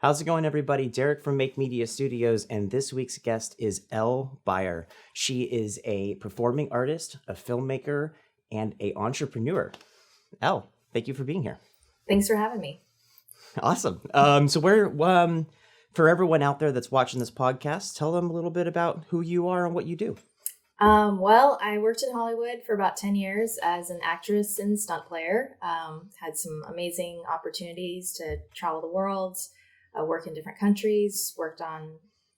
How's it going, everybody? Derek from Make Media Studios, and this week's guest is Elle Beyer. She is a performing artist, a filmmaker, and an entrepreneur. Elle, thank you for being here. Thanks for having me. Awesome. For everyone out there that's watching this podcast, tell them a little bit about who you are and what you do. Well, I worked in Hollywood for about 10 years as an actress and stunt player. Had some amazing opportunities to travel the world, work in different countries, worked on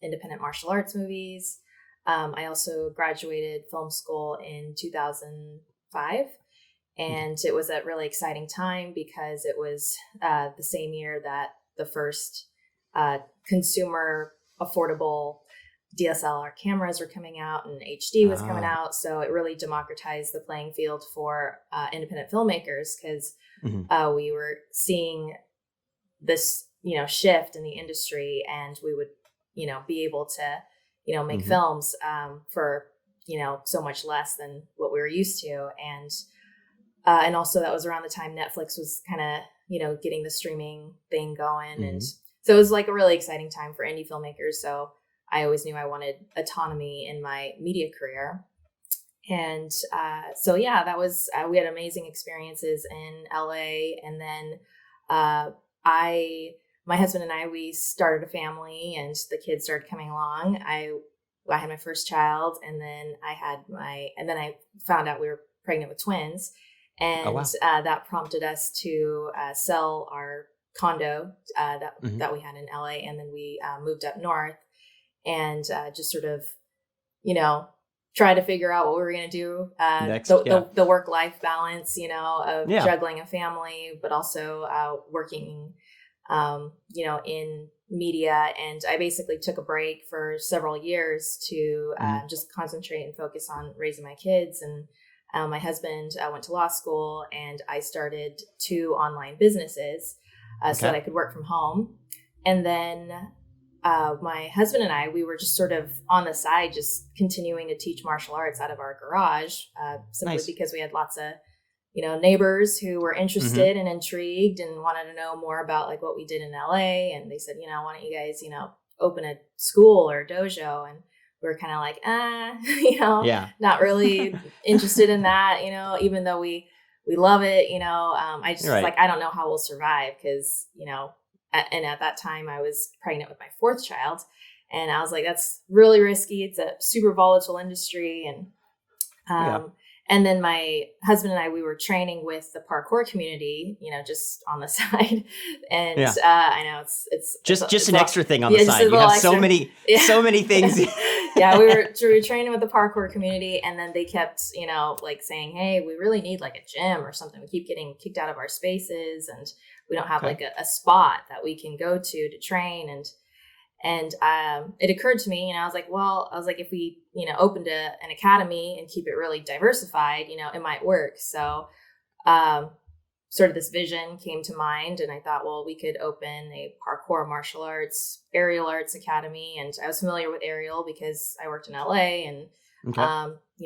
independent martial arts movies. I also graduated film school in 2005. And it was a really exciting time because it was the same year that the first consumer affordable DSLR cameras were coming out and HD was coming out. So it really democratized the playing field for independent filmmakers because we were seeing this, shift in the industry, and we would, be able to, make films for, so much less than what we were used to. And also that was around the time Netflix was kind of, getting the streaming thing going. And so it was like a really exciting time for indie filmmakers. So I always knew I wanted autonomy in my media career. And that was, we had amazing experiences in LA. And then my husband and I, we started a family and the kids started coming along. I had my first child, and then I found out we were pregnant with twins. And that prompted us to sell our condo that we had in LA. And then we moved up north and just sort of, try to figure out what we were going to do. The work-life balance, of juggling a family, but also working, in media. And I basically took a break for several years to just concentrate and focus on raising my kids. And my husband went to law school, and I started 2 online businesses so that I could work from home. And then my husband and I, we were just sort of on the side, just continuing to teach martial arts out of our garage, simply because we had lots of, neighbors who were interested and intrigued and wanted to know more about like what we did in LA. And they said, why don't you guys, open a school or a dojo? And we were kind of like, not really interested in that, even though we love it, I just was like, I don't know how we'll survive because, and at that time I was pregnant with my 4th child, and I was like, that's really risky. It's a super volatile industry. And then my husband and I, we were training with the parkour community, just on the side. And I know it's just an extra thing on the side. You have so many things. We were training with the parkour community, and then they kept, like saying, hey, we really need like a gym or something. We keep getting kicked out of our spaces, and we don't have like a spot that we can go to train. And it occurred to me, I was like, if we, opened an academy and keep it really diversified, it might work. So sort of this vision came to mind, and I thought, well, we could open a parkour martial arts, aerial arts academy. And I was familiar with aerial because I worked in LA, and,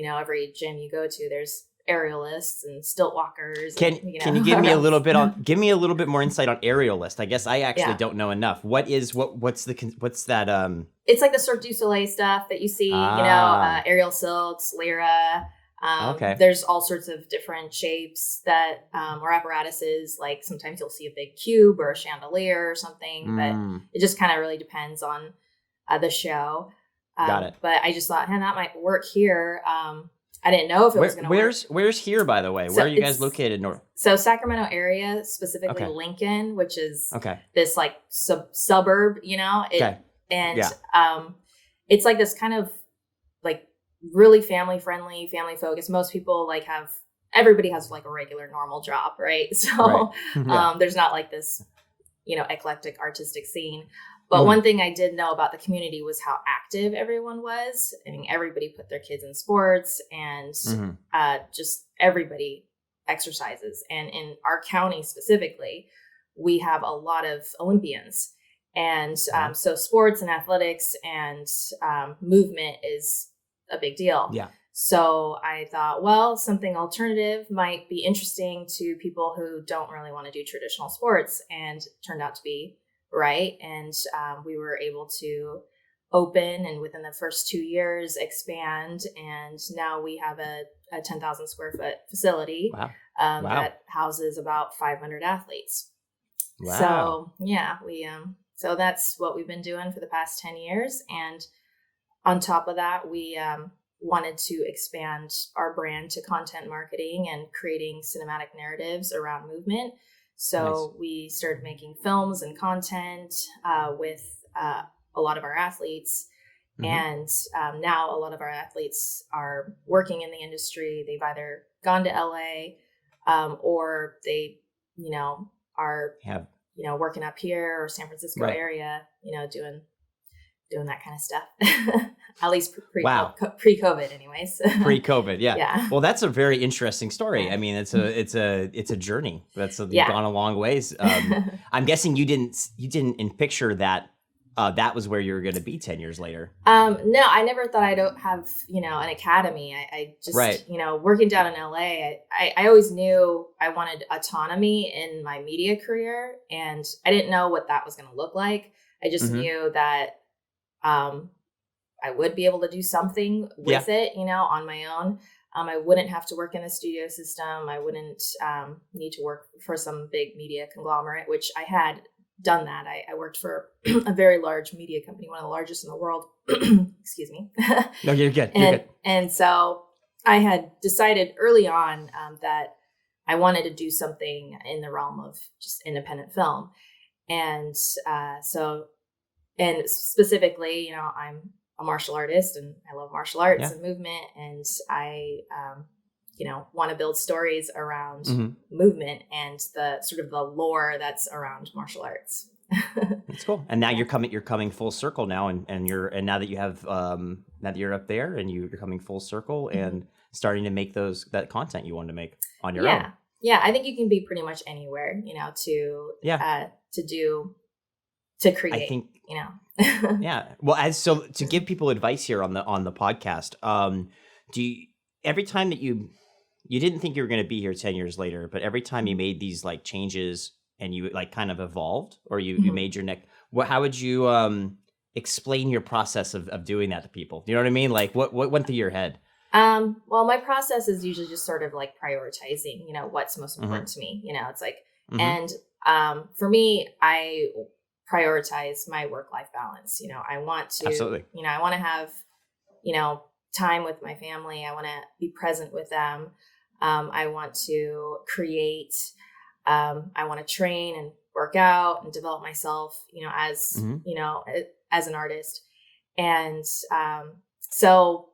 every gym you go to, there's aerialists and stilt walkers. Can you give me a little bit more insight on aerialist? I guess I actually don't know enough. What's that? It's like the Cirque du Soleil stuff that you see, aerial silks, lyra. There's all sorts of different shapes that, or apparatuses. Like sometimes you'll see a big cube or a chandelier or something, but it just kind of really depends on the show. Got it. But I just thought, that might work here. I didn't know if it was going to work. Where's here, by the way? Where are you guys located? So Sacramento area, specifically Lincoln, which is this like suburb, it's like this kind of like really family friendly, family focused. Most people everybody has like a regular normal job, right? So there's not like this, eclectic artistic scene. But one thing I did know about the community was how active everyone was. I mean, everybody put their kids in sports, and just everybody exercises. And in our county specifically, we have a lot of Olympians. And so sports and athletics and movement is a big deal. Yeah. So I thought, well, something alternative might be interesting to people who don't really want to do traditional sports, and it turned out to be right? And we were able to open and within the first 2 years expand. And now we have a 10,000 square foot facility that houses about 500 athletes. Wow. So yeah, so that's what we've been doing for the past 10 years. And on top of that, we wanted to expand our brand to content marketing and creating cinematic narratives around movement. So we started making films and content with a lot of our athletes. And now a lot of our athletes are working in the industry. They've either gone to LA or they, are working up here or San Francisco area, doing that kind of stuff. At least pre-COVID anyways. Pre-COVID. Yeah. Well, that's a very interesting story. I mean, it's a journey. You've gone a long ways. I'm guessing you didn't picture that that was where you were going to be 10 years later. No, I never thought I'd have, an academy. I just, working down in LA, I always knew I wanted autonomy in my media career, and I didn't know what that was going to look like. I just knew that I would be able to do something with it, on my own. I wouldn't have to work in the studio system. I wouldn't need to work for some big media conglomerate, which I had done that. I worked for a very large media company, one of the largest in the world. Excuse me. No, you're good. And so I had decided early on that I wanted to do something in the realm of just independent film. And and specifically, I'm a martial artist and I love martial arts and movement. And I, want to build stories around movement and the sort of the lore that's around martial arts. That's cool. And now you're coming full circle now, and now that you have now that you're up there and you're coming full circle and starting to make that content you wanted to make on your own. Yeah, I think you can be pretty much anywhere, to create. I think yeah. Well, to give people advice here on the podcast, do you, every time that you didn't think you were going to be here 10 years later, but every time you made these like changes and you like kind of evolved or you made your next, how would you explain your process of doing that to people? You know what I mean? Like what went through your head? Well, my process is usually just sort of like prioritizing, what's most important to me. It's like, and for me, I prioritize my work-life balance. I want to, absolutely. I want to have, time with my family. I want to be present with them. I want to create. I want to train and work out and develop myself, as an artist. And so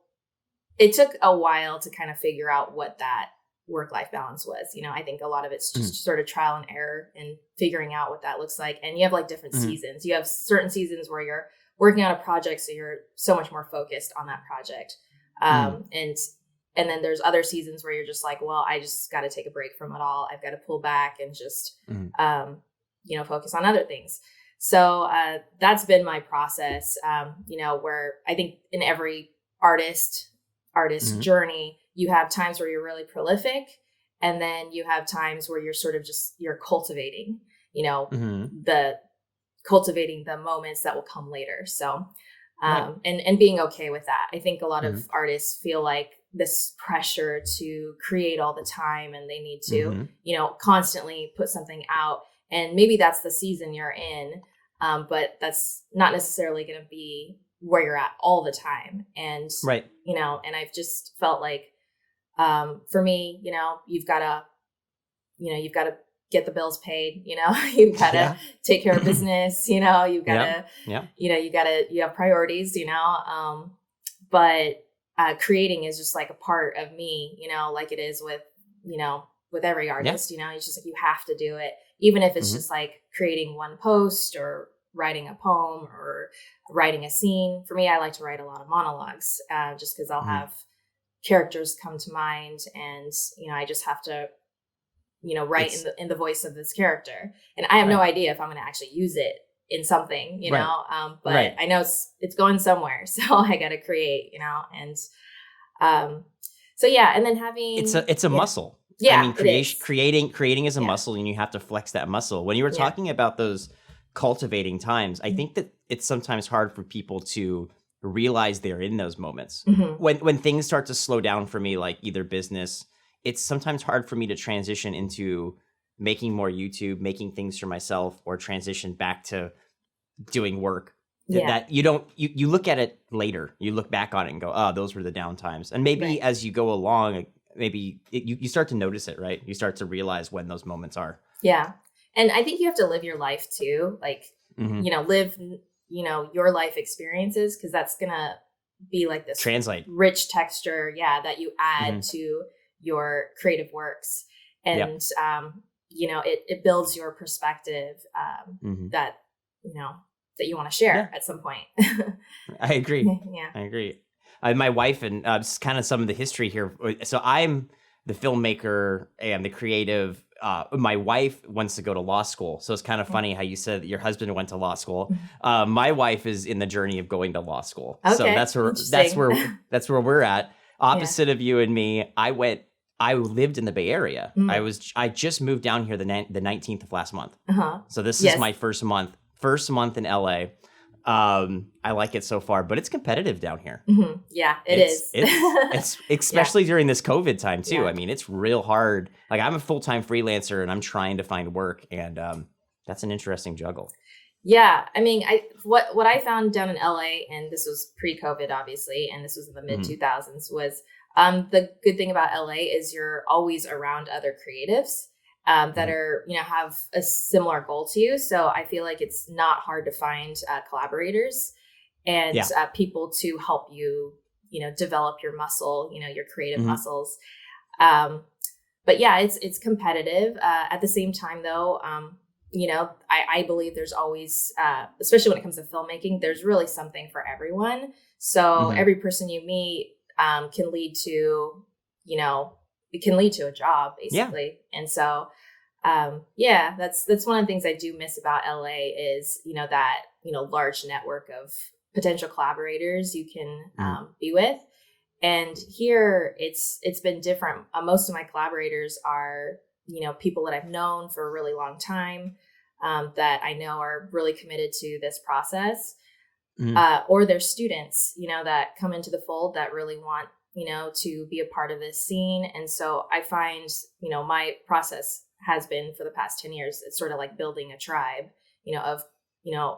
it took a while to kind of figure out what that work-life balance was. I think a lot of it's just sort of trial and error and figuring out what that looks like. And you have like different seasons. You have certain seasons where you're working on a project, so you're so much more focused on that project. And then there's other seasons where you're just like, well, I just got to take a break from it all. I've got to pull back and just, focus on other things. So that's been my process, where I think in every artist journey, you have times where you're really prolific, and then you have times where you're sort of you're cultivating, cultivating the moments that will come later. So, and being okay with that. I think a lot of artists feel like this pressure to create all the time, and they need to, constantly put something out. And maybe that's the season you're in, but that's not necessarily going to be where you're at all the time. And, and I've just felt like, for me, you've got to get the bills paid, you've got to take care of business, you've got to, you have priorities, but, creating is just like a part of me, like it is with every artist, it's just like, you have to do it, even if it's just like creating one post or writing a poem or writing a scene. For me, I like to write a lot of monologues, just because I'll have characters come to mind, and I just have to write in the voice of this character, and I have no idea if I'm going to actually use it in something, but I know it's going somewhere, so I got to create, and so and then having it's a muscle. I mean, creating is a muscle, and you have to flex that muscle. When you were talking about those cultivating times, I think that it's sometimes hard for people to realize they're in those moments. Mm-hmm. When things start to slow down for me, like either business, it's sometimes hard for me to transition into making more YouTube, making things for myself, or transition back to doing work. Yeah. That you don't, you look at it later, you look back on it and go, oh, those were the down times. And maybe Right. as you go along, maybe you start to notice it, right? You start to realize when those moments are. Yeah. And I think you have to live your life too. Like, Mhm. live, your life experiences, because that's going to be like this Translate. rich texture. Yeah. That you add to your creative works. And, it builds your perspective that, that you want to share at some point. I agree. Yeah. I agree. My wife and just kind of some of the history here. So I'm the filmmaker and the creative. My wife wants to go to law school. So it's kind of funny how you said that your husband went to law school. My wife is in the journey of going to law school. Okay. So that's where we're at. Opposite of you and me, I lived in the Bay Area. I just moved down here the 19th of last month. So this is my first month in LA. I like it so far, but it's competitive down here. Yeah, it's It's especially during this COVID time too. I mean, it's real hard. Like I'm a full-time freelancer and I'm trying to find work, and that's an interesting juggle. Yeah, I mean, what I found down in LA, and this was pre-COVID, obviously, and this was in the mid 2000s, was the good thing about LA is you're always around other creatives that are, have a similar goal to you. So I feel like it's not hard to find collaborators and people to help you, develop your muscle, your creative muscles. But yeah, it's competitive. At the same time, though, I believe there's always, especially when it comes to filmmaking, there's really something for everyone. So every person you meet can lead to, it can lead to a job, basically. And so, that's one of the things I do miss about LA is, that, large network of potential collaborators you can be with. And here it's been different. Most of my collaborators are, people that I've known for a really long time, that I know are really committed to this process, or they're students, that come into the fold that really want, to be a part of this scene. And so I find, my process has been for the past 10 years, it's sort of like building a tribe, of,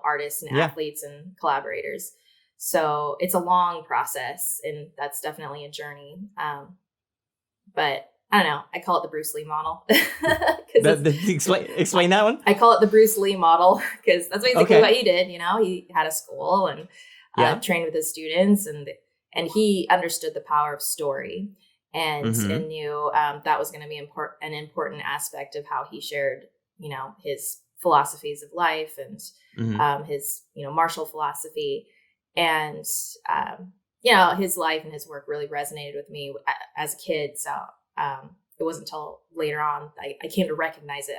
artists and athletes and collaborators. So it's a long process, and that's definitely a journey. But I don't know. I call it the Bruce Lee model. Explain that one. I call it the Bruce Lee model because that's basically what he did. He had a school and trained with his students, and he understood the power of story and knew that was going to be an important aspect of how he shared, his philosophies of life and his, martial philosophy. And, his life and his work really resonated with me as a kid. So it wasn't until later on I came to recognize it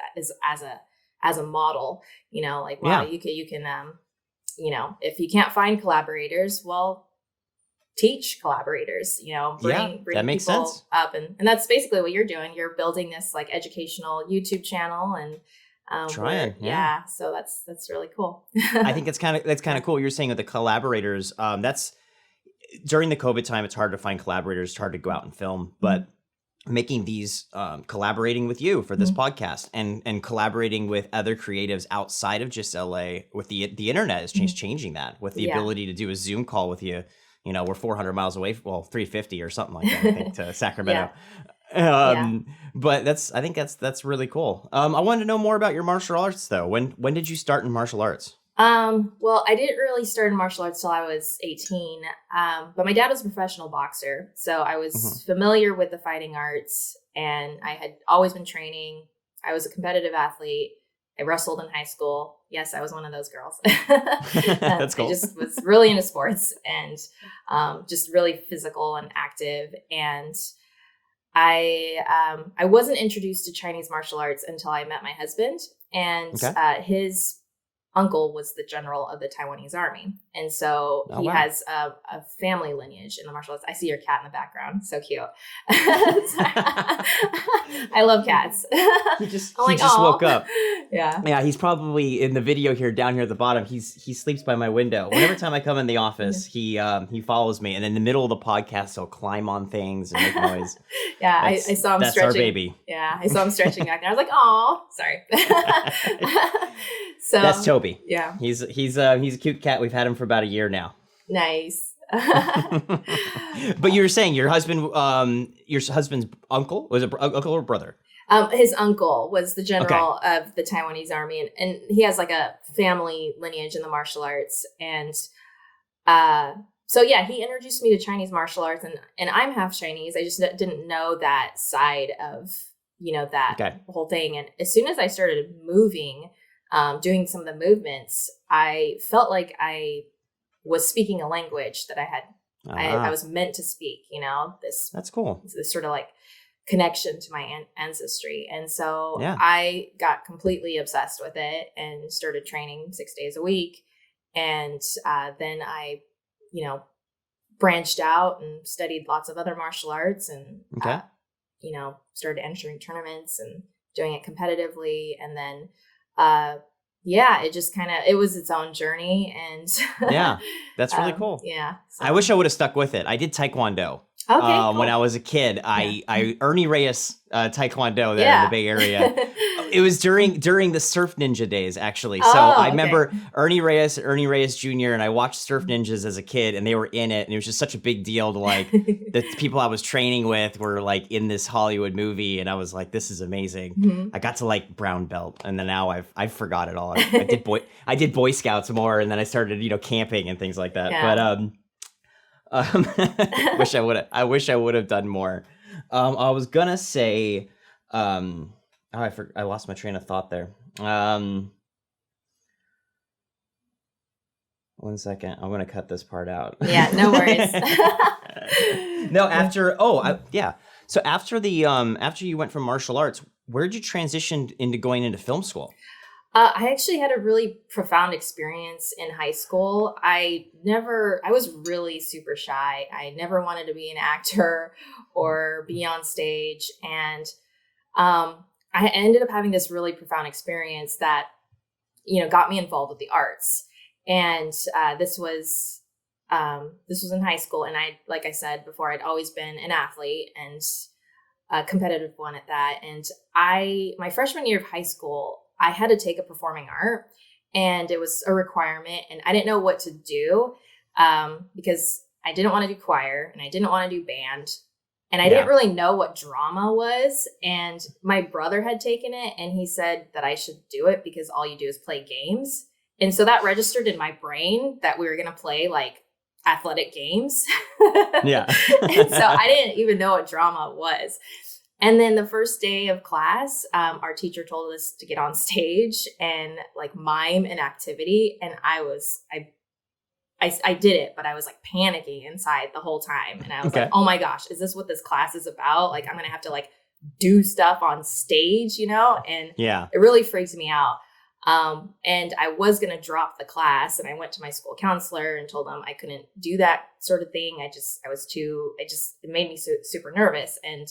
as a model, like, wow, you can, if you can't find collaborators, well, teach collaborators, bring that makes people sense. up. And that's basically what you're doing. You're building this like educational YouTube channel and, trying. So that's really cool. I think that's kind of cool. You're saying with the collaborators, that's during the COVID time, it's hard to find collaborators, it's hard to go out and film, but making these, collaborating with you for this podcast and collaborating with other creatives outside of just LA with the internet is changing that with the ability to do a Zoom call with you. We're 400 miles away, 350 or something like that, I think, to Sacramento. But I think that's really cool. I wanted to know more about your martial arts though. When did you start in martial arts? Well, I didn't really start in martial arts till I was 18. But my dad was a professional boxer, so I was familiar with the fighting arts, and I had always been training. I was a competitive athlete. I wrestled in high school. Yes, I was one of those girls. That's cool. I just was really into sports and just really physical and active. And I wasn't introduced to Chinese martial arts until I met my husband, and his uncle was the general of the Taiwanese army. And so Oh, he wow. has a family lineage in the martial arts. I see your cat in the background. So cute. I love cats. He just "Aw." woke up. Yeah. Yeah, he's probably in the video here down here at the bottom. He sleeps by my window. Whenever time I come in the office, he follows me, and in the middle of the podcast, he'll climb on things and make noise. Yeah, I saw him that's stretching. our baby. Yeah, I saw him stretching back there. I was like, "Oh, sorry." So That's Toby. Yeah, He's a cute cat. We've had him for about a year now. nice. But you were saying your husband's uncle was it uncle or brother? His uncle was the general of the Taiwanese army, and he has like a family lineage in the martial arts. And so yeah, he introduced me to Chinese martial arts, and I'm half Chinese. I just didn't know that side of, that whole thing. And as soon as I started moving, doing some of the movements, I felt like I was speaking a language that I was meant to speak. That's cool. This sort of like connection to my ancestry. And so Yeah. I got completely obsessed with it and started training 6 days a week. And then I, branched out and studied lots of other martial arts and, started entering tournaments and doing it competitively. And then, it just it was its own journey. And yeah, that's really cool. Yeah. So. I wish I would have stuck with it. I did Taekwondo. Okay, cool. When I was a kid, I Ernie Reyes Taekwondo there in the Bay Area. It was during the Surf Ninja days, actually. So I remember Ernie Reyes Jr. and I watched Surf Ninjas as a kid, and they were in it, and it was just such a big deal to like the people I was training with were like in this Hollywood movie, and I was like, this is amazing. Mm-hmm. I got to like brown belt, and then now I've forgot it all. I did Boy Scouts more, and then I started camping and things like that. Yeah. But I wish I would have done more. I was gonna say, I lost my train of thought there. 1 second, I'm gonna cut this part out. Yeah, no worries. No, So after you went from martial arts, where did you transition into going into film school? I actually had a really profound experience in high school. I was really super shy. I never wanted to be an actor or be on stage. And I ended up having this really profound experience that, got me involved with the arts. And this was in high school. And like I said before, I'd always been an athlete and a competitive one at that. And my freshman year of high school, I had to take a performing art, and it was a requirement, and I didn't know what to do because I didn't want to do choir and I didn't want to do band, and I didn't really know what drama was. And my brother had taken it, and he said that I should do it because all you do is play games. And so that registered in my brain that we were going to play like athletic games. Yeah. And so I didn't even know what drama was. And then the first day of class, our teacher told us to get on stage and like mime an activity. And I did it, but I was like panicking inside the whole time. And I was like, oh my gosh, is this what this class is about? Like, I'm going to have to like do stuff on stage, And it really freaked me out. And I was going to drop the class, and I went to my school counselor and told them I couldn't do that sort of thing. It made me super nervous. And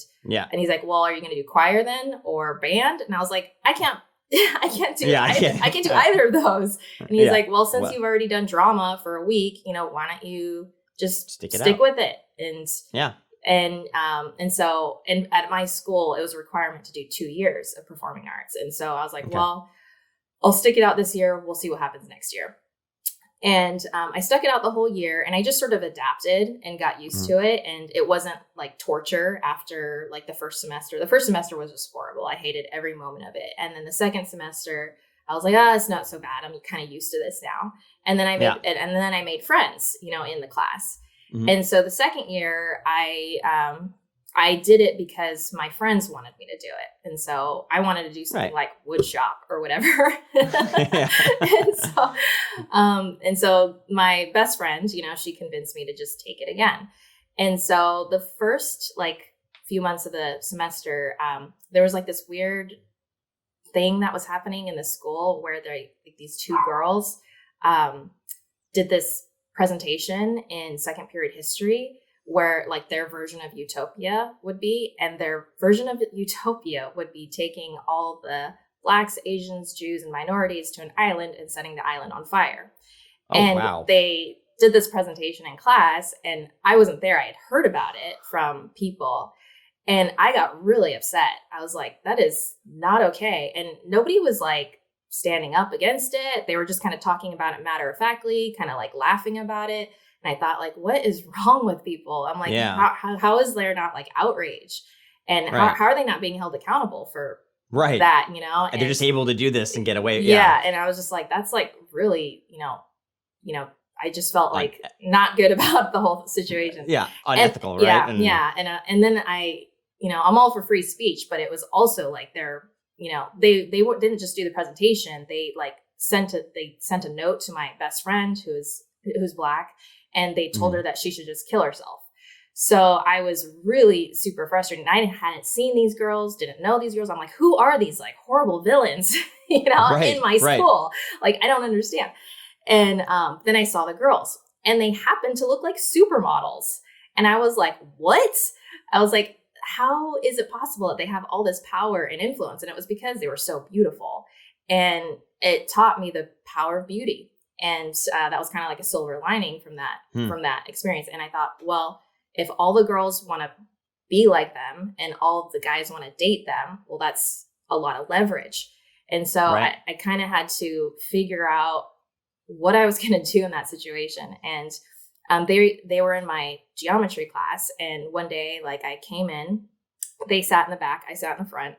he's like, well, are you going to do choir then or band? And I was like, I can't do I can't do either of those. And he's like, well, since you've already done drama for a week, why don't you just stick with it? And And at my school, it was a requirement to do 2 years of performing arts. And so I was like, well, I'll stick it out this year. We'll see what happens next year. And I stuck it out the whole year, and I just sort of adapted and got used to it. And it wasn't like torture after like the first semester. The first semester was just horrible. I hated every moment of it. And then the second semester, I was like, it's not so bad. I'm kind of used to this now. And then I made friends, in the class. Mm-hmm. And so the second year, I did it because my friends wanted me to do it. And so I wanted to do something like wood shop or whatever. And so my best friend, she convinced me to just take it again. And so the first few months of the semester, there was like this weird thing that was happening in the school where these two girls did this presentation in second period history where like their version of utopia would be, and their version of utopia would be taking all the Blacks, Asians, Jews, and minorities to an island and setting the island on fire. And they did this presentation in class, and I wasn't there. I had heard about it from people, and I got really upset. I was like, that is not okay. And nobody was like standing up against it. They were just kind of talking about it matter-of-factly, kind of like laughing about it. And I thought, like, what is wrong with people? I'm like, how is there not like outrage? And how are they not being held accountable for that, you know? And they're just able to do this and get away. Yeah. And I was just like, that's like really, you know, I just felt like not good about the whole situation. Yeah. Unethical, right? And then I'm all for free speech, but it was also like they didn't just do the presentation. They like sent a note to my best friend who's Black, and they told her that she should just kill herself. So I was really super frustrated. And I hadn't seen these girls, didn't know these girls. I'm like, who are these like horrible villains, in my school? Like, I don't understand. And then I saw the girls, and they happened to look like supermodels. And I was like, what? I was like, how is it possible that they have all this power and influence? And it was because they were so beautiful. And it taught me the power of beauty. And that was kind of like a silver lining from that experience. And I thought, well, if all the girls want to be like them and all of the guys want to date them, well, that's a lot of leverage. And so I kind of had to figure out what I was going to do in that situation. And they were in my geometry class. And one day, like, I came in, they sat in the back, I sat in the front.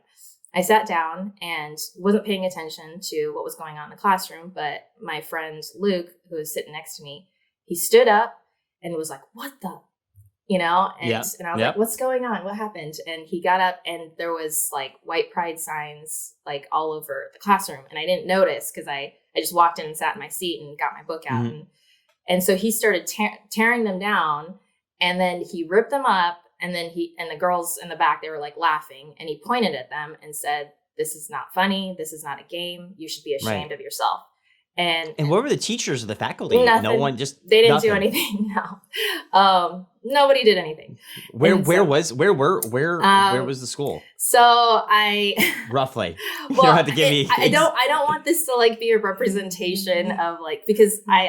I sat down and wasn't paying attention to what was going on in the classroom. But my friend Luke, who was sitting next to me, he stood up and was like, what the, and I was like, what's going on? What happened? And he got up, and there was like white pride signs like all over the classroom. And I didn't notice because I just walked in and sat in my seat and got my book out. And so he started tearing them down, and then he ripped them up. And then the girls in the back, they were like laughing, and he pointed at them and said, this is not funny. This is not a game. You should be ashamed of yourself. And where were the teachers or the faculty? Nothing. No one they didn't do anything. No. Nobody did anything. Where was the school? So I roughly. Well, you don't have to give me. I don't want this to like be a representation of like, because I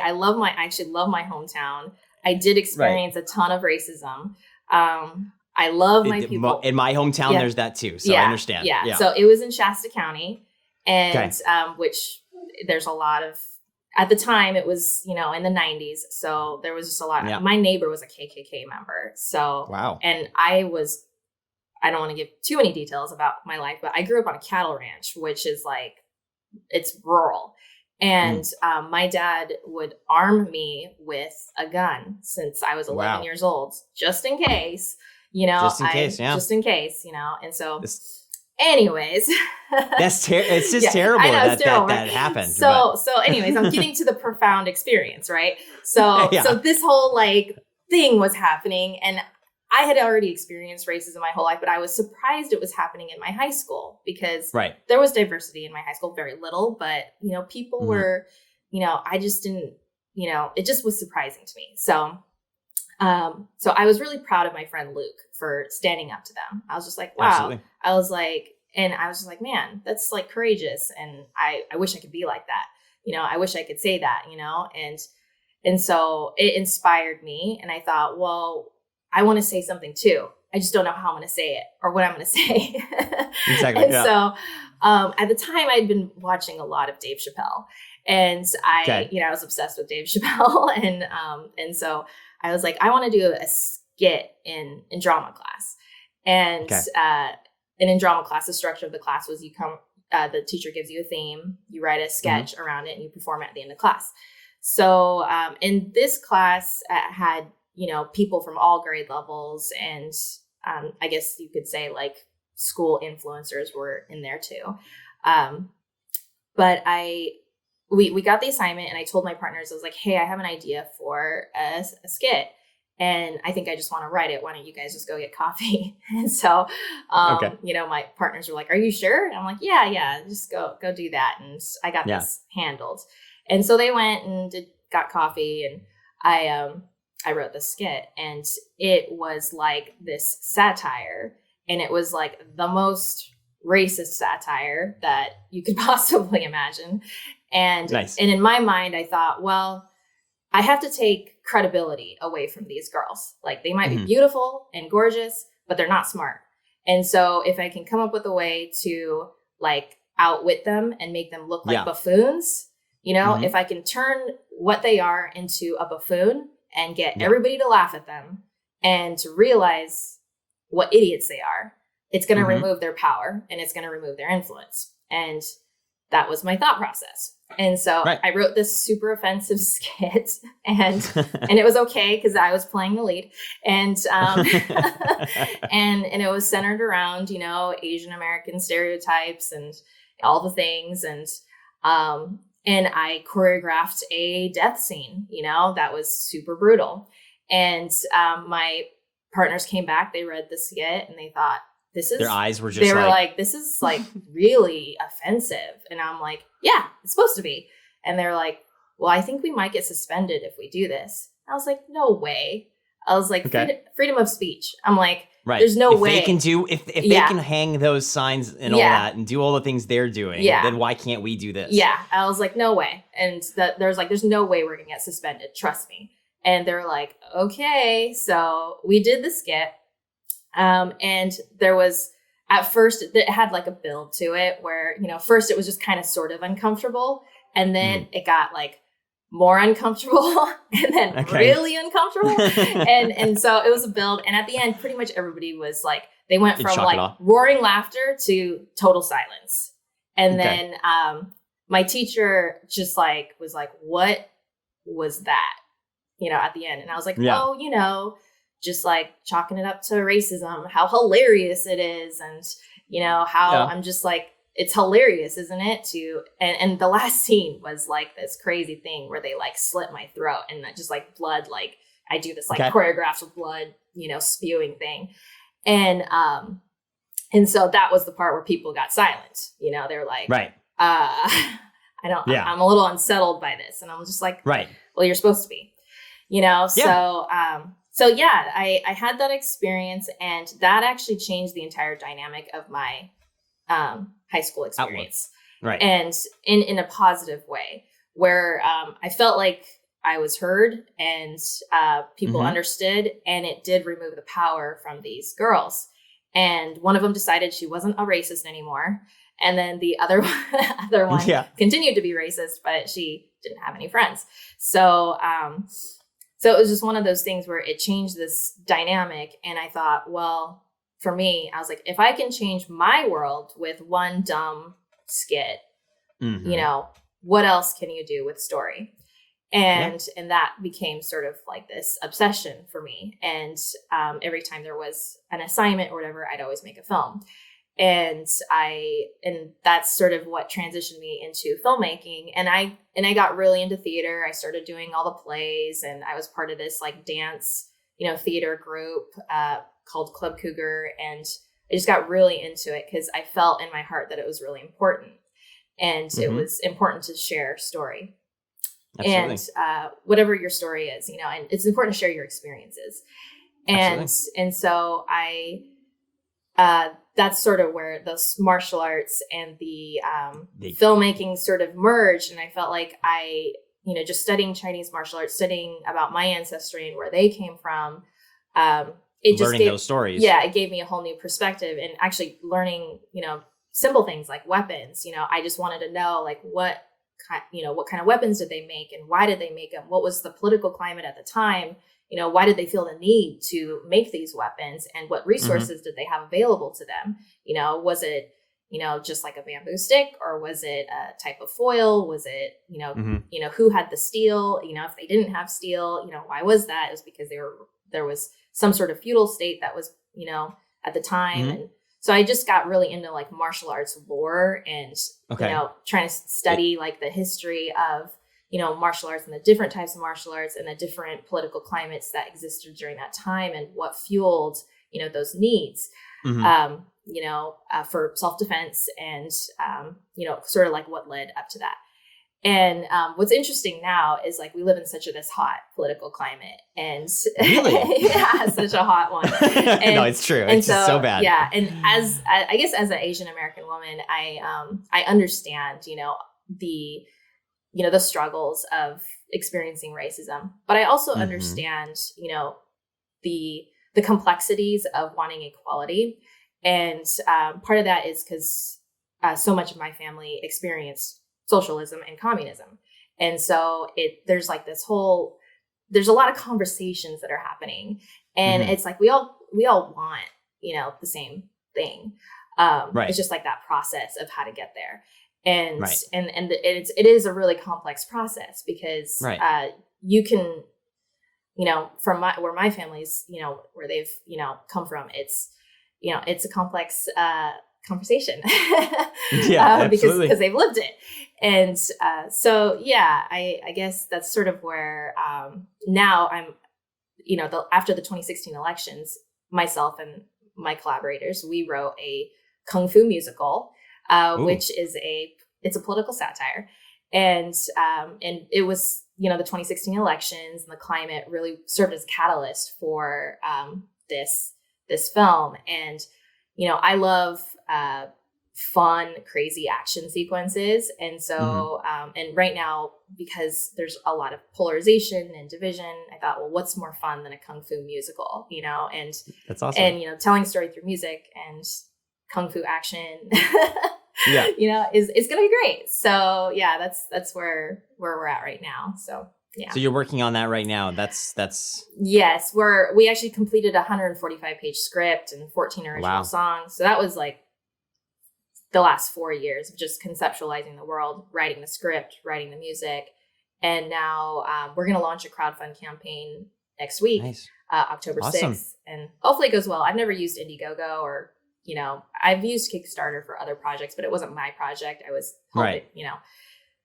actually love my hometown. I did experience a ton of racism. I love my people. In my hometown, there's that too. So I understand. Yeah. So it was in Shasta County, and which there's a lot of, at the time it was, in the 90s. So there was just a lot. My neighbor was a KKK member. So, wow. And I don't want to give too many details about my life, but I grew up on a cattle ranch, which is like, it's rural. And my dad would arm me with a gun since I was 11 years old, just in case, Just in case, And so anyways. It's just terrible that happened. So anyways, I'm getting to the profound experience, right? So this whole like thing was happening, and I had already experienced racism my whole life, but I was surprised it was happening in my high school because there was diversity in my high school, very little, but people were, I just didn't, it just was surprising to me. So I was really proud of my friend Luke for standing up to them. I was just like, wow. Absolutely. I was just like, man, that's like courageous. And I wish I could be like that. I wish I could say that, and so it inspired me. And I thought, well, I want to say something too. I just don't know how I'm going to say it or what I'm going to say. Exactly. And so at the time I'd been watching a lot of Dave Chappelle, and I was obsessed with Dave Chappelle. And so I was like, I want to do a skit in drama class. And in drama class, the structure of the class was the teacher gives you a theme, you write a sketch around it, and you perform it at the end of class. So in this class had, people from all grade levels, and I guess you could say like school influencers were in there too. But we got the assignment, and I told my partners, I was like, hey, I have an idea for a skit. And I think I just want to write it. Why don't you guys just go get coffee? And so, Okay. my partners were like, are you sure? And I'm like, yeah, just go do that. And I got this handled. And so they went and got coffee, and I wrote the skit, and it was like this satire, and it was like the most racist satire that you could possibly imagine. And Nice. and in my mind, I thought, well, I have to take credibility away from these girls. Like, they might be beautiful and gorgeous, but they're not smart. And so if I can come up with a way to like outwit them and make them look like buffoons, if I can turn what they are into a buffoon and get everybody to laugh at them and to realize what idiots they are, it's going to remove their power and it's going to remove their influence. And that was my thought process. And so I wrote this super offensive skit, and it was okay because I was playing the lead, and and it was centered around, Asian American stereotypes and all the things. And I choreographed a death scene, that was super brutal. And my partners came back, they read the skit, and they thought, their eyes were just they were like, this is like really offensive. And I'm like, yeah, it's supposed to be. And they're like, well, I think we might get suspended if we do this. I was like, no way. I was like, freedom of speech. I'm like, there's no way. They can do, if they can hang those signs and all that and do all the things they're doing, then why can't we do this? Yeah. I was like, no way. And there's no way we're going to get suspended. Trust me. And they're like, okay. So we did the skit. And there was, at first, it had like a build to it where, first it was just kind of sort of uncomfortable. And then it got like more uncomfortable and then really uncomfortable. and so it was a build. And at the end, pretty much everybody was like, they went from like roaring laughter to total silence. And then my teacher just like was like, what was that? At the end. And I was like, just like chalking it up to racism, how hilarious it is. And, how I'm just like, it's hilarious, isn't it? And the last scene was like this crazy thing where they like slit my throat and that just like blood, like I do this like choreographed with blood, spewing thing. And so that was the part where people got silent, they're like, I'm a little unsettled by this. And I'm just like, well, you're supposed to be, So I had that experience, and that actually changed the entire dynamic of my high school experience. Right. And in a positive way, where I felt like I was heard and people understood, and it did remove the power from these girls. And one of them decided she wasn't a racist anymore. And then the other one continued to be racist, but she didn't have any friends. So it was just one of those things where it changed this dynamic. And I thought, well, for me, I was like, if I can change my world with one dumb skit, what else can you do with story? And that became sort of like this obsession for me. And every time there was an assignment or whatever, I'd always make a film. And that's sort of what transitioned me into filmmaking. And I got really into theater. I started doing all the plays, and I was part of this like dance, theater group called Club Cougar. And I just got really into it because I felt in my heart that it was really important. And it was important to share story. Absolutely. And whatever your story is, and it's important to share your experiences. And so that's sort of where the martial arts and the filmmaking sort of merged. And I felt like just studying Chinese martial arts, studying about my ancestry and where they came from, learning those stories. Yeah, it gave me a whole new perspective, and actually learning, simple things like weapons. I just wanted to know like what kind of weapons did they make and why did they make them? What was the political climate at the time? Why did they feel the need to make these weapons, and what resources did they have available to them? Was it, just like a bamboo stick, or was it a type of foil? Was it, who had the steel? If they didn't have steel, why was that? It was because there was some sort of feudal state that was, at the time. And so I just got really into like martial arts lore and, trying to study like the history of, martial arts and the different types of martial arts and the different political climates that existed during that time and what fueled, those needs, for self-defense and, sort of like what led up to that. And what's interesting now is like we live in this hot political climate, and really, yeah, such a hot one. And, no, it's true. It's just so bad. Yeah, and as an Asian American woman, I understand the struggles of experiencing racism, but I also understand the complexities of wanting equality, and part of that is because so much of my family experienced socialism and communism. And so there's a lot of conversations that are happening, and it's like we all want, the same thing. Right. It's just like that process of how to get there. And, right. and it is a really complex process because, right. You can, from where my family's, where they've, come from, it's a complex, conversation because they've lived it. And so yeah, I guess that's sort of where now I'm after the 2016 elections, myself and my collaborators, we wrote a kung fu musical, which is it's a political satire, and it was the 2016 elections and the climate really served as a catalyst for this film. And I love fun, crazy action sequences. And so, and right now, because there's a lot of polarization and division, I thought, well, what's more fun than a kung fu musical, and that's awesome. And, telling a story through music and kung fu action, is going to be great. So yeah, that's where we're at right now. So yeah. So you're working on that right now. That's yes. We actually completed a 145-page script and 14 original songs. So that was like the last 4 years of just conceptualizing the world, writing the script, writing the music. And now we're going to launch a crowdfund campaign next week, October 6th. And hopefully it goes well. I've never used Indiegogo or, I've used Kickstarter for other projects, but it wasn't my project. I was hoping,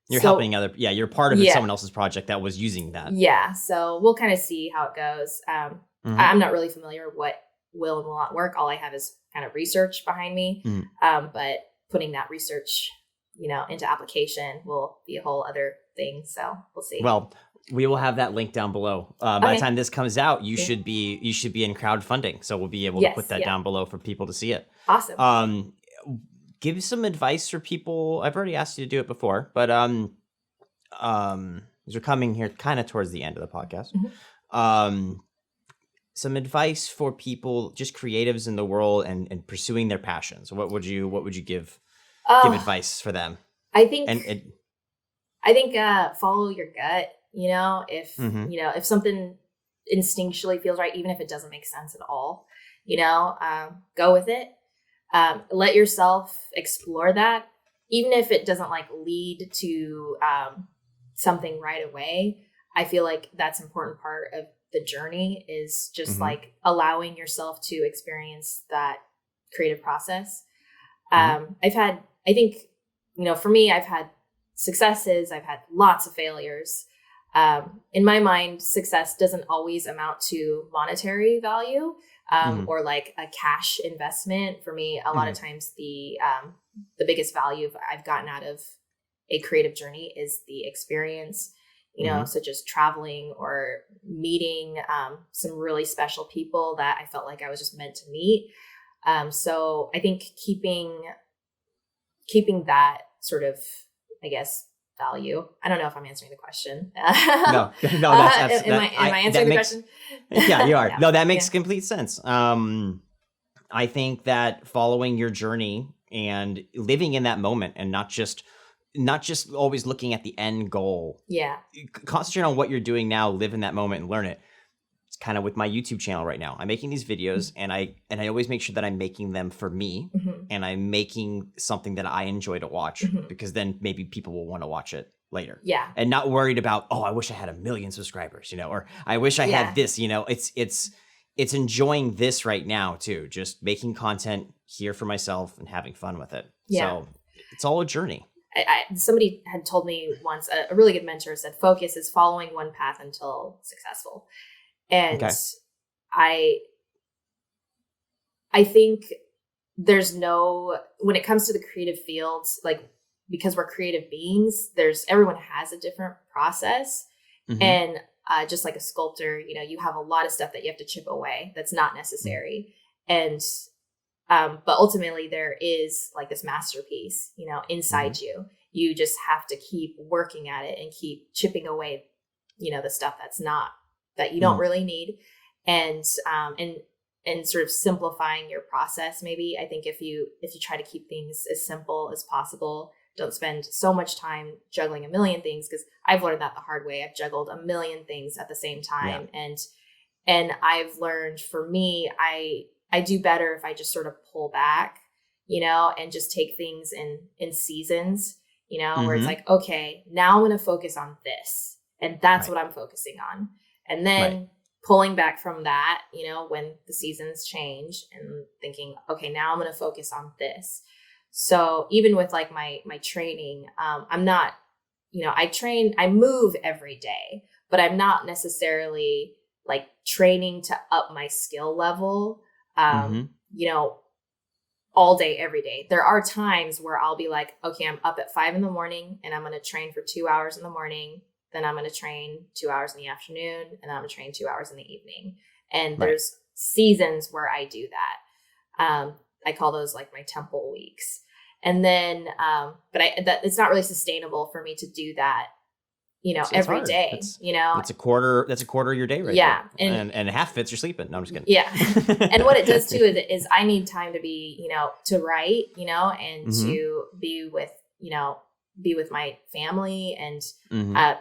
You're helping you're part of someone else's project that was using that. Yeah. So we'll kind of see how it goes. I'm not really familiar with what will and will not work. All I have is kind of research behind me. But putting that research, into application will be a whole other thing. So we'll see. Well, we will have that link down below. By the time this comes out, you should be in crowdfunding. So we'll be able to put that down below for people to see it. Awesome. Give some advice for people. I've already asked you to do it before, but as we're coming here kind of towards the end of the podcast, some advice for people, just creatives in the world and pursuing their passions. What would you give advice for them? I think follow your gut. If something instinctually feels right, even if it doesn't make sense at all, go with it. Let yourself explore that, even if it doesn't lead to something right away. I feel like that's an important part of the journey is just allowing yourself to experience that creative process. For me, I've had successes. I've had lots of failures. In my mind, success doesn't always amount to monetary value. Or like a cash investment. For me, a lot of times the biggest value I've gotten out of a creative journey is the experience, such as traveling or meeting some really special people that I felt like I was just meant to meet. So I think keeping that sort of, I guess, value. I don't know if I'm answering the question. No, that's am I answering the question? Yeah, you are. No, that makes complete sense. I think that following your journey and living in that moment and not just always looking at the end goal. Yeah. Concentrate on what you're doing now, live in that moment and learn it. It's kind of with my YouTube channel right now. I'm making these videos and I always make sure that I'm making them for me and I'm making something that I enjoy to watch because then maybe people will want to watch it later. Yeah. And not worried about, I wish I had 1 million subscribers, or I wish I had this, it's enjoying this right now too. Just making content here for myself and having fun with it. Yeah. So it's all a journey. somebody had told me once, a really good mentor said, focus is following one path until successful. And Okay. I think when it comes to the creative fields, like, because we're creative beings, everyone has a different process. Mm-hmm. And just like a sculptor, you have a lot of stuff that you have to chip away that's not necessary. And but ultimately there is like this masterpiece, inside you. You just have to keep working at it and keep chipping away, the stuff that you don't really need. And sort of simplifying your process. Maybe I think if you try to keep things as simple as possible, don't spend so much time juggling a million things, because I've learned that the hard way. I've juggled a million things at the same time. Yeah. And I've learned, for me, I do better if I just sort of pull back, and just take things in seasons, where it's like, okay, now I'm going to focus on this. And that's what I'm focusing on. And then pulling back from that, when the seasons change, and thinking, okay, now I'm going to focus on this. So even with like my training, I'm not, I move every day, but I'm not necessarily like training to up my skill level, all day, every day. There are times where I'll be like, okay, I'm up at 5 a.m. and I'm going to train for 2 hours in the morning. Then I'm going to train 2 hours in the afternoon, and then I'm going to train 2 hours in the evening. And there's seasons where I do that. I call those like my temple weeks. And then, but it's not really sustainable for me to do that, every day. That's a quarter of your day right there. And half of it's you're sleeping. No, I'm just kidding. Yeah. And what it does too is I need time to be, to write, and to be with my family, and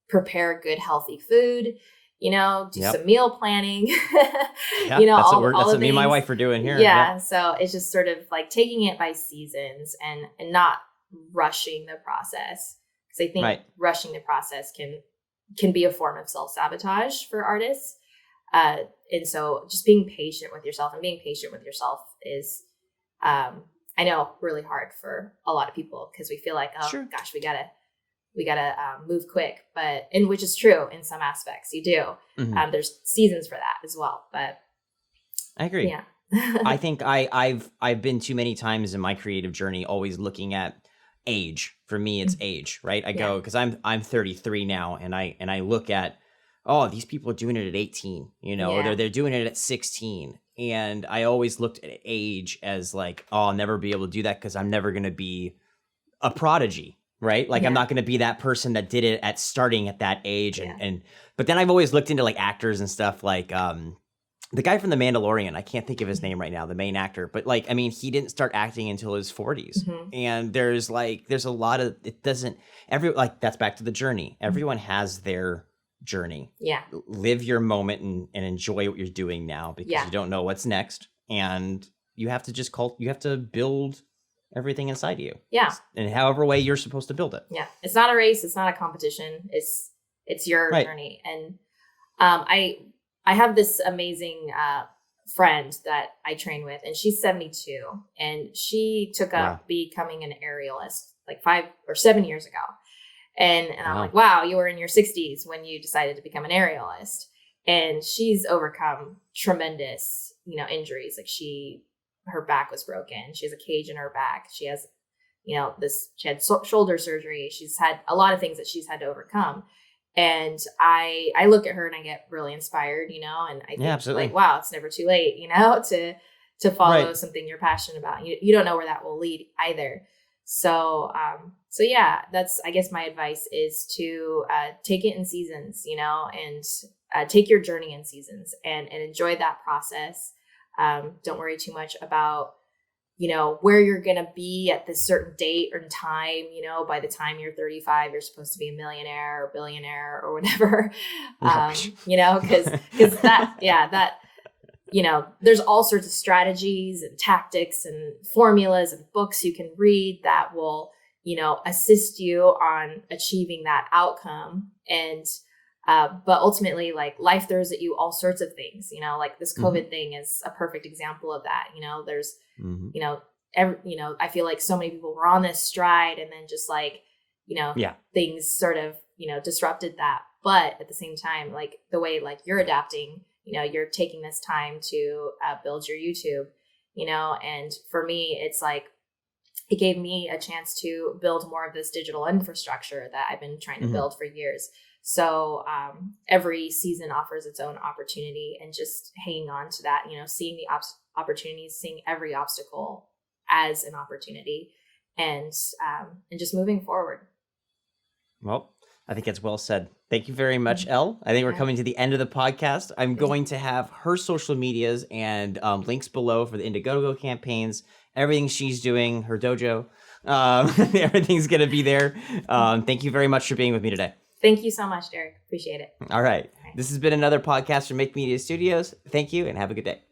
prepare good, healthy food, do some meal planning, that's what me and my wife are doing here. Yeah. So it's just sort of like taking it by seasons and not rushing the process. Because I think rushing the process can be a form of self-sabotage for artists. And so just being patient with yourself, is, I know, really hard for a lot of people, because we feel like, gosh, we gotta move quick, and which is true in some aspects. You do. There's seasons for that as well, but I agree. Yeah. I think I've been too many times in my creative journey always looking at age. For me, it's age, right? I go, because I'm 33 now, and I look at, these people are doing it at 18, or they're doing it at 16. And I always looked at age as like, I'll never be able to do that, because I'm never going to be a prodigy, right? Like I'm not going to be that person that did it starting at that age. But then I've always looked into like actors and stuff, like the guy from The Mandalorian. I can't think of his name right now, the main actor, but like, I mean, he didn't start acting until his 40s. And there's a lot of, that's back to the journey. Everyone has their journey. Yeah. Live your moment and enjoy what you're doing now, because you don't know what's next. And you have to just you have to build everything inside of you. Yeah. In however way you're supposed to build it. Yeah. It's not a race. It's not a competition. It's your journey. And I have this amazing friend that I train with, and she's 72, and she took up becoming an aerialist like 5 or 7 years ago. And I'm like, wow, you were in your 60s when you decided to become an aerialist. And she's overcome tremendous, injuries. Like her back was broken. She has a cage in her back. She has, she had shoulder surgery. She's had a lot of things that she's had to overcome. And I look at her and I get really inspired, and I think like, wow, it's never too late, to follow something you're passionate about. You don't know where that will lead either. So yeah, that's, I guess my advice is to take it in seasons, and take your journey in seasons and enjoy that process. Don't worry too much about, where you're going to be at this certain date or time. By the time you're 35, you're supposed to be a millionaire or billionaire or whatever. Because that, there's all sorts of strategies and tactics and formulas and books you can read that will, assist you on achieving that outcome. And, but ultimately, like, life throws at you all sorts of things, like this COVID thing is a perfect example of that. There's, I feel like so many people were on this stride, and then just like, things sort of, disrupted that. But at the same time, like the way like you're adapting, you're taking this time to build your YouTube, and for me, it's like, it gave me a chance to build more of this digital infrastructure that I've been trying to build for years. So every season offers its own opportunity, and just hanging on to that, seeing the opportunities, seeing every obstacle as an opportunity, and just moving forward. Well, I think it's well said. Thank you very much, Elle. I think we're coming to the end of the podcast. I'm going to have her social medias and links below for the Indiegogo campaigns, everything she's doing, her dojo. Everything's going to be there. Thank you very much for being with me today. Thank you so much, Derek. Appreciate it. All right. This has been another podcast from Make Media Studios. Thank you and have a good day.